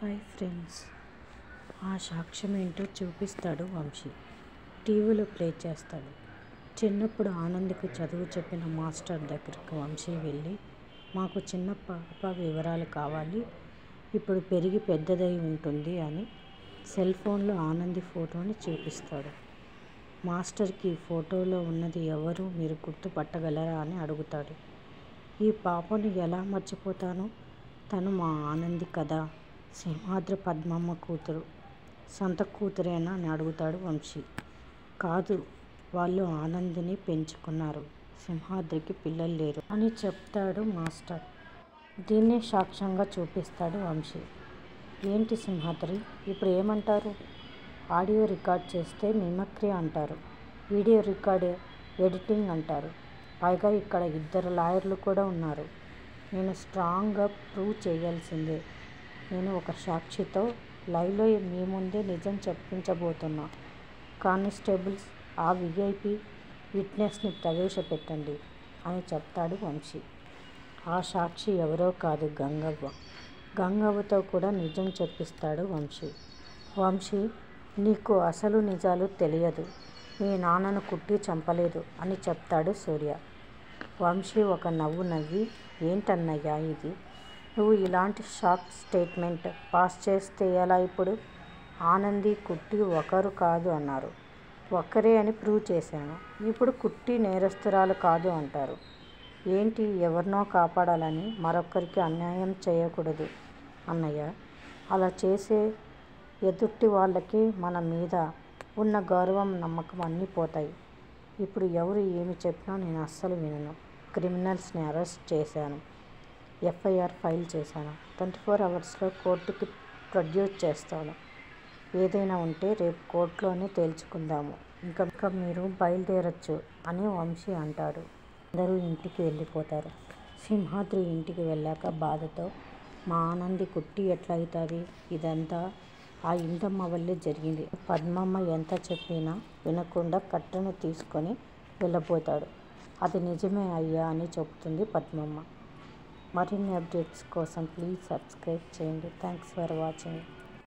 Hi friends, ఆ సాక్ష్యం ఏంటో చూపిస్తాడు వంశీ. టీవీలో ప్లే చేస్తాడు. చిన్నప్పుడు ఆనంద్కి చదువు చెప్పిన మాస్టర్ దగ్గరకు వంశీ వెళ్ళి, మాకు చిన్న పాప వివరాలు కావాలి, ఇప్పుడు పెరిగి పెద్దదై ఉంటుంది అని సెల్ ఫోన్లో ఆనంది ఫోటోని చూపిస్తాడు. మాస్టర్కి ఈ ఫోటోలో ఉన్నది ఎవరు, మీరు గుర్తుపట్టగలరా అని అడుగుతాడు. ఈ పాపను ఎలా మర్చిపోతాను, తను మా ఆనంది కదా, సింహాద్రి పద్మమ్మ కూతురు, సొంత కూతురేనా అని అడుగుతాడు వంశీ. కాదు, వాళ్ళు ఆనందిని పెంచుకున్నారు, సింహాద్రికి పిల్లలు లేరు అని చెప్తాడు మాస్టర్. దీన్నే సాక్ష్యంగా చూపిస్తాడు వంశీ. ఏంటి సింహాద్రి, ఇప్పుడు ఏమంటారు? ఆడియో రికార్డ్ చేస్తే మిమిక్రీ అంటారు, వీడియో రికార్డ్ ఎడిటింగ్ అంటారు, పైగా ఇక్కడ 2 లాయర్లు కూడా ఉన్నారు. నేను స్ట్రాంగ్గా ప్రూవ్ చేయాల్సిందే. నేను ఒక సాక్షితో లైవ్లో మీ ముందే నిజం చెప్పించబోతున్నా. కానిస్టేబుల్స్, ఆ విఐపి విట్నెస్ని ప్రవేశపెట్టండి అని చెప్తాడు వంశీ. ఆ సాక్షి ఎవరో కాదు, గంగవ్వ. గంగవ్వతో కూడా నిజం చెప్పిస్తాడు వంశీ. వంశీ, నీకు అసలు నిజాలు తెలియదు, మీ నాన్నను కుట్టి చంపలేదు అని చెప్తాడు సూర్య. వంశీ ఒక నవ్వు నవ్వి, ఏంటన్నయ్యా ఇది, నువ్వు ఇలాంటి షాక్ స్టేట్మెంట్ పాస్ చేస్తే ఎలా? ఇప్పుడు ఆనంది కుట్టి ఒకరు కాదు అన్నారు, ఒక్కరే అని ప్రూవ్ చేశాను. ఇప్పుడు కుట్టి నేరస్తురాలు కాదు అంటారు. ఏంటి, ఎవరినో కాపాడాలని మరొకరికి అన్యాయం చేయకూడదు అన్నయ్య. అలా చేసే ఎదుటి వాళ్ళకి మన మీద ఉన్న గౌరవం, నమ్మకం అన్నీ పోతాయి. ఇప్పుడు ఎవరు ఏమి చెప్పినా నేను అస్సలు వినను. క్రిమినల్స్ని అరెస్ట్ చేశాను, ఎఫ్ఐఆర్ ఫైల్ చేశాను, 24 అవర్స్లో కోర్టుకి ప్రొడ్యూస్ చేస్తాను. ఏదైనా ఉంటే రేపు కోర్టులోనే తేల్చుకుందాము. ఇంకా మీరు బయలుదేరొచ్చు అని వంశీ అంటాడు. అందరూ ఇంటికి వెళ్ళిపోతారు. సింహాద్రి ఇంటికి వెళ్ళాక బాధతో, మా ఆనంది కుట్టి ఎట్లా అవుతుంది, ఇదంతా ఆ ఇందమ్మ వల్లే జరిగింది. పద్మమ్మ ఎంత చెప్పినా వినకుండా కట్టెను తీసుకొని వెళ్ళబోతాడు. అది నిజమే అయ్యా అని చెబుతుంది పద్మమ్మ. మరిన్ని అప్డేట్స్ కోసం ప్లీజ్ సబ్స్క్రైబ్ చేయండి. Thanks for watching.